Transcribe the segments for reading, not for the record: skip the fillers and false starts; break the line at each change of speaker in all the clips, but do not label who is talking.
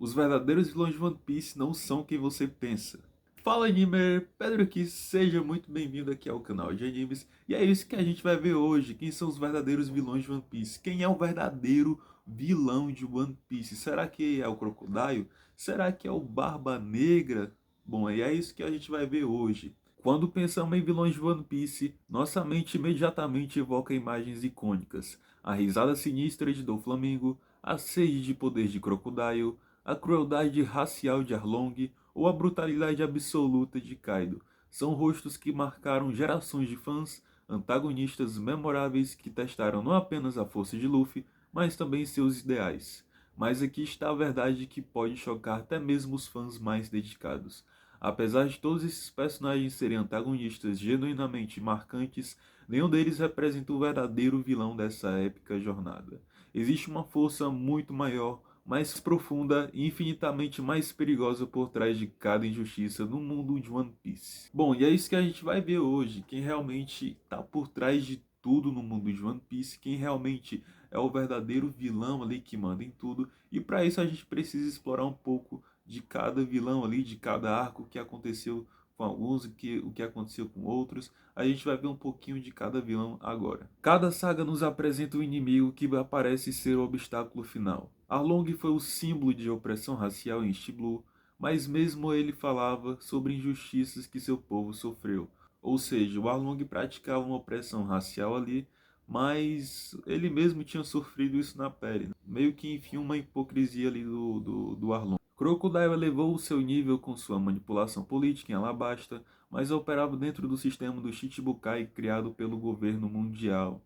Os verdadeiros vilões de One Piece não são quem você pensa. Fala Animer, Pedro aqui, seja muito bem-vindo aqui ao canal de animes. E é isso que a gente vai ver hoje, quem são os verdadeiros vilões de One Piece. Quem é o verdadeiro vilão de One Piece? Será que é o Crocodile? Será que é o Barba Negra? Bom, é isso que a gente vai ver hoje. Quando pensamos em vilões de One Piece, nossa mente imediatamente evoca imagens icônicas. A risada sinistra de Doflamingo, a sede de poder de Crocodile, a crueldade racial de Arlong ou a brutalidade absoluta de Kaido. São rostos que marcaram gerações de fãs, antagonistas memoráveis que testaram não apenas a força de Luffy, mas também seus ideais. Mas aqui está a verdade que pode chocar até mesmo os fãs mais dedicados. Apesar de todos esses personagens serem antagonistas genuinamente marcantes, nenhum deles representa o verdadeiro vilão dessa épica jornada. Existe uma força muito maior, mais profunda e infinitamente mais perigosa por trás de cada injustiça no mundo de One Piece. Bom, e é isso que a gente vai ver hoje, quem realmente está por trás de tudo no mundo de One Piece, quem realmente é o verdadeiro vilão ali que manda em tudo, e para isso a gente precisa explorar um pouco de cada vilão ali, de cada arco que aconteceu com alguns e o que aconteceu com outros. A gente vai ver um pouquinho de cada vilão agora. Cada saga nos apresenta um inimigo que parece ser o obstáculo final. Arlong foi o símbolo de opressão racial em East Blue, mas mesmo ele falava sobre injustiças que seu povo sofreu. Ou seja, o Arlong praticava uma opressão racial ali, mas ele mesmo tinha sofrido isso na pele. Meio que enfim uma hipocrisia ali do Arlong. Crocodile elevou o seu nível com sua manipulação política em Alabasta, mas operava dentro do sistema do Shichibukai criado pelo governo mundial.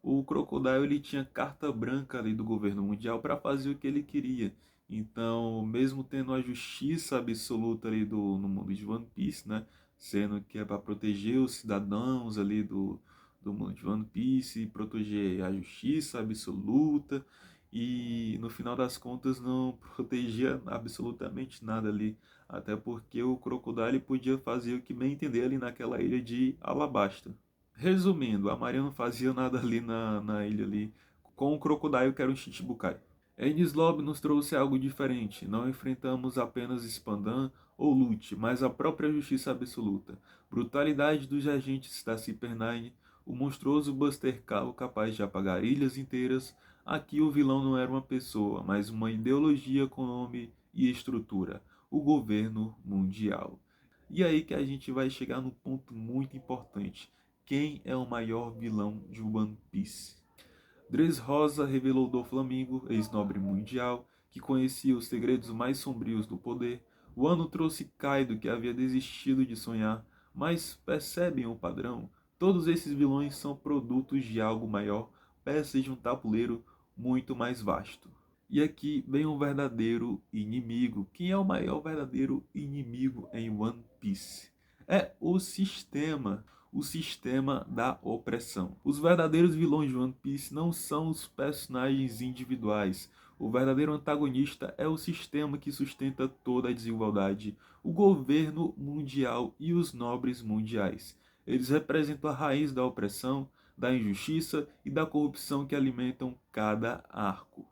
O Crocodile ele tinha carta branca ali do governo mundial para fazer o que ele queria. Então, mesmo tendo a justiça absoluta ali no mundo de One Piece, né, sendo que é para proteger os cidadãos ali do mundo de One Piece, proteger a justiça absoluta, e no final das contas não protegia absolutamente nada ali, até porque o Crocodile podia fazer o que bem entender ali naquela ilha de Alabasta. Resumindo, a Maria não fazia nada ali na ilha ali com o Crocodile que era um Shichibukai. Enies Lobby nos trouxe algo diferente. Não enfrentamos apenas Spandan ou Lute, mas a própria justiça absoluta. Brutalidade dos agentes da Cyber9, o monstruoso Buster Call capaz de apagar ilhas inteiras. Aqui o vilão não era uma pessoa, mas uma ideologia com nome e estrutura, o governo mundial. E aí que a gente vai chegar no ponto muito importante. Quem é o maior vilão de One Piece? Dressrosa revelou do Flamengo, ex-nobre mundial, que conhecia os segredos mais sombrios do poder. Wano trouxe Kaido, que havia desistido de sonhar, mas percebem o padrão? Todos esses vilões são produtos de algo maior, peças de um tabuleiro muito mais vasto. E aqui vem um verdadeiro inimigo. Quem é o maior verdadeiro inimigo em One Piece? É o sistema da opressão. Os verdadeiros vilões de One Piece não são os personagens individuais. O verdadeiro antagonista é o sistema que sustenta toda a desigualdade, o governo mundial e os nobres mundiais. Eles representam a raiz da opressão, da injustiça e da corrupção que alimentam cada arco.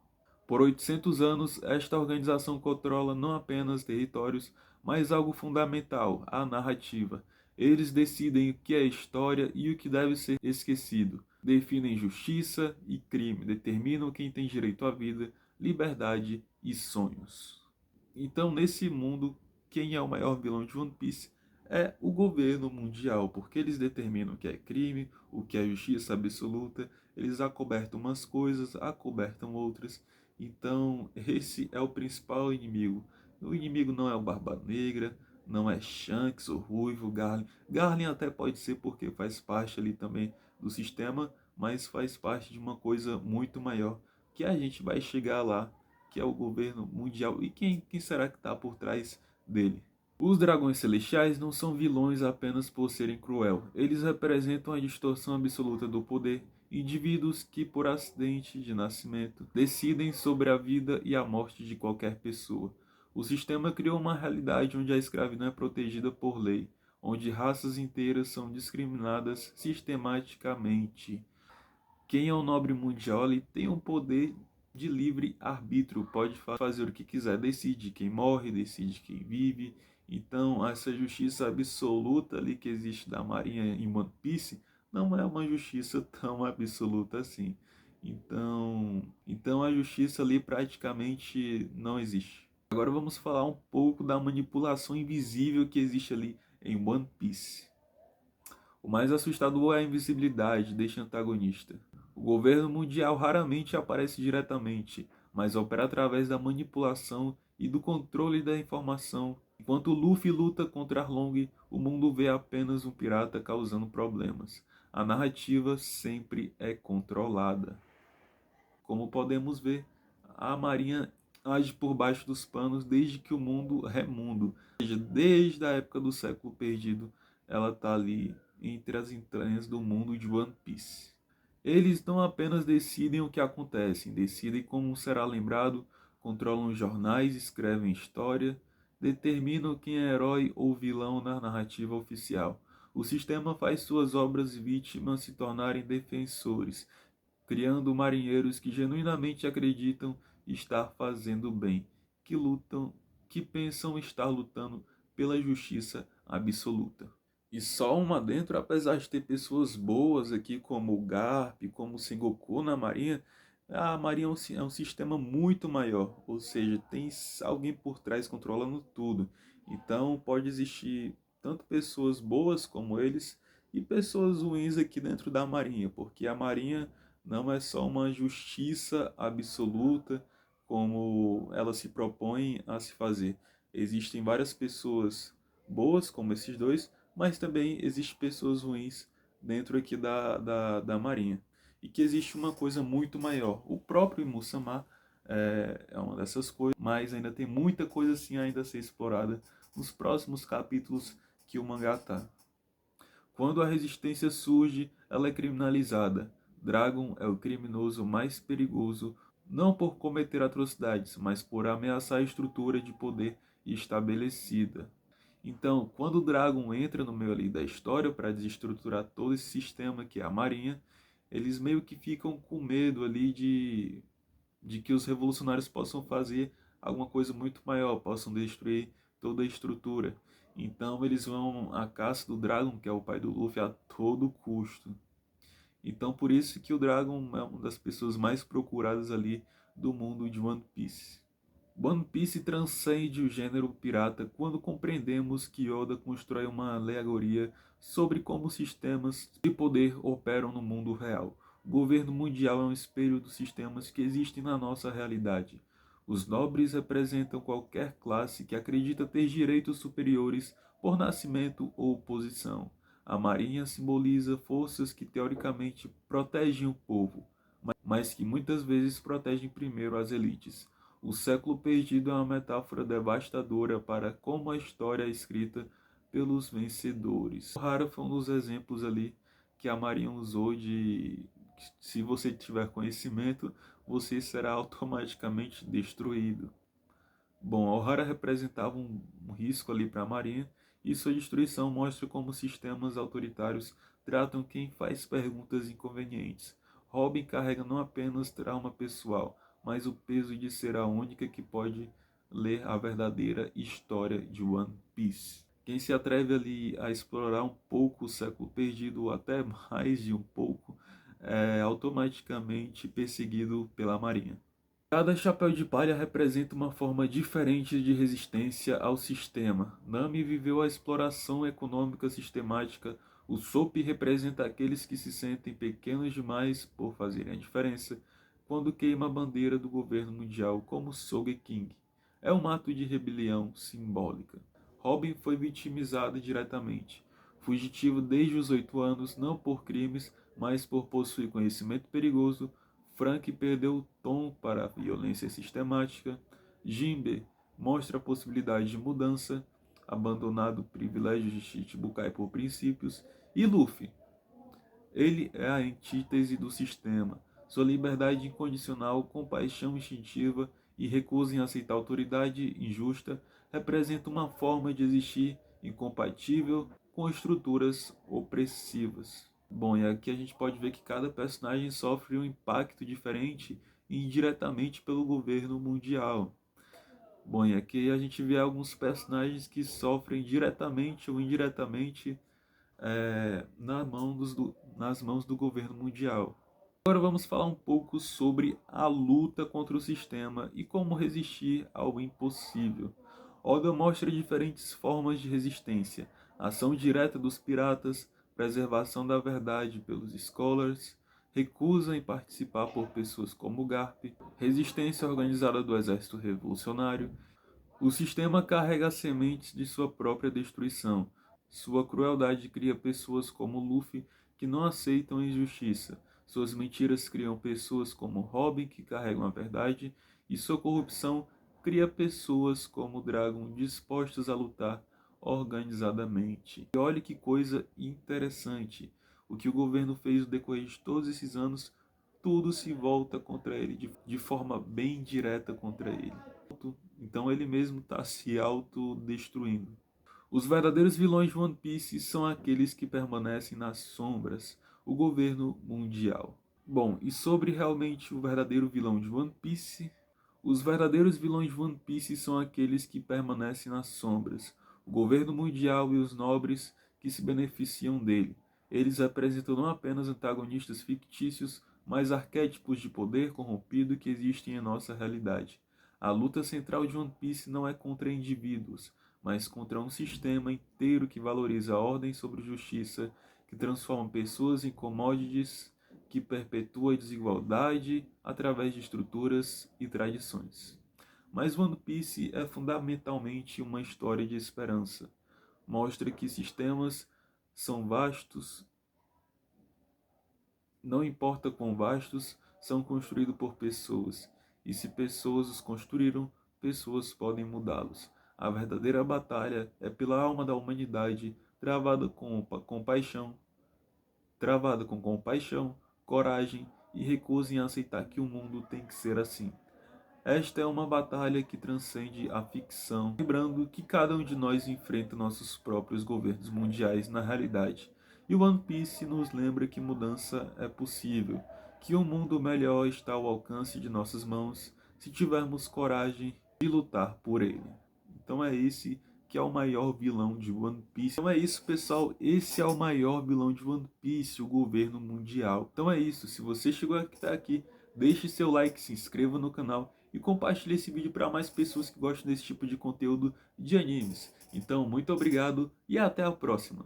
Por 800 anos, esta organização controla não apenas territórios, mas algo fundamental, a narrativa. Eles decidem o que é história e o que deve ser esquecido. Definem justiça e crime, determinam quem tem direito à vida, liberdade e sonhos. Então, nesse mundo, quem é o maior vilão de One Piece é o governo mundial, porque eles determinam o que é crime, o que é justiça absoluta, eles acobertam umas coisas, acobertam outras. Então, esse é o principal inimigo. O inimigo não é o Barba Negra, não é Shanks, o Ruivo, Garlin. Garlin até pode ser porque faz parte ali também do sistema, mas faz parte de uma coisa muito maior, que a gente vai chegar lá, que é o governo mundial. E quem será que está por trás dele? Os dragões celestiais não são vilões apenas por serem cruel. Eles representam a distorção absoluta do poder, indivíduos que, por acidente de nascimento, decidem sobre a vida e a morte de qualquer pessoa. O sistema criou uma realidade onde a escravidão é protegida por lei, onde raças inteiras são discriminadas sistematicamente. Quem é o nobre mundial ele tem um poder de livre arbítrio, pode fazer o que quiser, decide quem morre, decide quem vive. Então, essa justiça absoluta ali que existe da Marinha em One Piece não é uma justiça tão absoluta assim. Então a justiça ali praticamente não existe. Agora vamos falar um pouco da manipulação invisível que existe ali em One Piece. O mais assustador é a invisibilidade deste antagonista. O governo mundial raramente aparece diretamente, mas opera através da manipulação e do controle da informação. Enquanto Luffy luta contra Arlong, o mundo vê apenas um pirata causando problemas. A narrativa sempre é controlada. Como podemos ver, a Marinha age por baixo dos panos desde que o mundo é mundo. Ou seja, desde a época do século perdido, ela está ali entre as entranhas do mundo de One Piece. Eles não apenas decidem o que acontece, decidem como será lembrado, controlam os jornais, escrevem história, determinam quem é herói ou vilão na narrativa oficial. O sistema faz suas obras vítimas se tornarem defensores, criando marinheiros que genuinamente acreditam estar fazendo bem, que lutam, que pensam estar lutando pela justiça absoluta. E só uma dentro, apesar de ter pessoas boas aqui como o Garp, como o Sengoku na Marinha, a Marinha é um sistema muito maior, ou seja, tem alguém por trás controlando tudo. Então pode existir tanto pessoas boas como eles e pessoas ruins aqui dentro da Marinha, porque a Marinha não é só uma justiça absoluta como ela se propõe a se fazer. Existem várias pessoas boas, como esses dois, mas também existem pessoas ruins dentro aqui da Marinha. E que existe uma coisa muito maior. O próprio Musamar é uma dessas coisas, mas ainda tem muita coisa assim ainda a ser explorada nos próximos capítulos que o mangá tá. Quando a resistência surge, ela é criminalizada. Dragon é o criminoso mais perigoso, não por cometer atrocidades, mas por ameaçar a estrutura de poder estabelecida. Então, quando o Dragon entra no meio ali da história para desestruturar todo esse sistema que é a Marinha, eles meio que ficam com medo ali de que os revolucionários possam fazer alguma coisa muito maior, possam destruir toda a estrutura. Então eles vão à caça do Dragon, que é o pai do Luffy, a todo custo. Então por isso que o Dragon é uma das pessoas mais procuradas ali do mundo de One Piece. One Piece transcende o gênero pirata quando compreendemos que Oda constrói uma alegoria sobre como sistemas de poder operam no mundo real. O governo mundial é um espelho dos sistemas que existem na nossa realidade. Os nobres representam qualquer classe que acredita ter direitos superiores por nascimento ou posição. A marinha simboliza forças que teoricamente protegem o povo, mas que muitas vezes protegem primeiro as elites. O século perdido é uma metáfora devastadora para como a história é escrita pelos vencedores. O Hara foi um dos exemplos ali que a Marinha usou de se você tiver conhecimento, você será automaticamente destruído. Bom, a Ohara representava um risco ali para a Marinha e sua destruição mostra como sistemas autoritários tratam quem faz perguntas inconvenientes. Robin carrega não apenas trauma pessoal, mas o peso de ser a única que pode ler a verdadeira história de One Piece. Quem se atreve ali a explorar um pouco o século perdido, ou até mais de um pouco, é automaticamente perseguido pela Marinha. Cada chapéu de palha representa uma forma diferente de resistência ao sistema. Nami viveu a exploração econômica sistemática. O Soap representa aqueles que se sentem pequenos demais por fazerem a diferença quando queima a bandeira do governo mundial como Sogeking. É um ato de rebelião simbólica. Robin foi vitimizado diretamente. Fugitivo desde os 8 anos, não por crimes, mas por possuir conhecimento perigoso, Frank perdeu o tom para a violência sistemática. Jinbe mostra a possibilidade de mudança, abandonado privilégios de Shichibukai por princípios. E Luffy, ele é a antítese do sistema. Sua liberdade incondicional, compaixão instintiva e recusa em aceitar autoridade injusta representa uma forma de existir incompatível com estruturas opressivas. Bom, e aqui a gente pode ver que cada personagem sofre um impacto diferente e indiretamente pelo governo mundial. Bom, e aqui a gente vê alguns personagens que sofrem diretamente ou indiretamente nas mãos do governo mundial. Agora vamos falar um pouco sobre a luta contra o sistema e como resistir ao impossível. Oda mostra diferentes formas de resistência: ação direta dos piratas, preservação da verdade pelos scholars, recusa em participar por pessoas como Garp, resistência organizada do exército revolucionário. O sistema carrega as sementes de sua própria destruição. Sua crueldade cria pessoas como Luffy que não aceitam injustiça. Suas mentiras criam pessoas como Robin que carregam a verdade. E sua corrupção cria pessoas como Dragon dispostas a lutar organizadamente. E olhe que coisa interessante. O que o governo fez no decorrer de todos esses anos, tudo se volta contra ele, de forma bem direta contra ele. Então ele mesmo está se autodestruindo. Os verdadeiros vilões de One Piece são aqueles que permanecem nas sombras, o governo mundial. Bom, e sobre realmente o verdadeiro vilão de One Piece? Os verdadeiros vilões de One Piece são aqueles que permanecem nas sombras, o governo mundial e os nobres que se beneficiam dele. Eles representam não apenas antagonistas fictícios, mas arquétipos de poder corrompido que existem em nossa realidade. A luta central de One Piece não é contra indivíduos, mas contra um sistema inteiro que valoriza a ordem sobre justiça, que transforma pessoas em commodities, que perpetua a desigualdade através de estruturas e tradições. Mas One Piece é fundamentalmente uma história de esperança. Mostra que sistemas são vastos, não importa quão vastos, são construídos por pessoas. E se pessoas os construíram, pessoas podem mudá-los. A verdadeira batalha é pela alma da humanidade, travada com compaixão, coragem e recusa em aceitar que o mundo tem que ser assim. Esta é uma batalha que transcende a ficção, lembrando que cada um de nós enfrenta nossos próprios governos mundiais na realidade. E One Piece nos lembra que mudança é possível, que um mundo melhor está ao alcance de nossas mãos se tivermos coragem de lutar por ele. Então é esse que é o maior vilão de One Piece. Então é isso, pessoal. Esse é o maior vilão de One Piece, o governo mundial. Então é isso. Se você chegou até aqui, deixe seu like, se inscreva no canal e compartilhe esse vídeo para mais pessoas que gostam desse tipo de conteúdo de animes. Então, muito obrigado e até a próxima.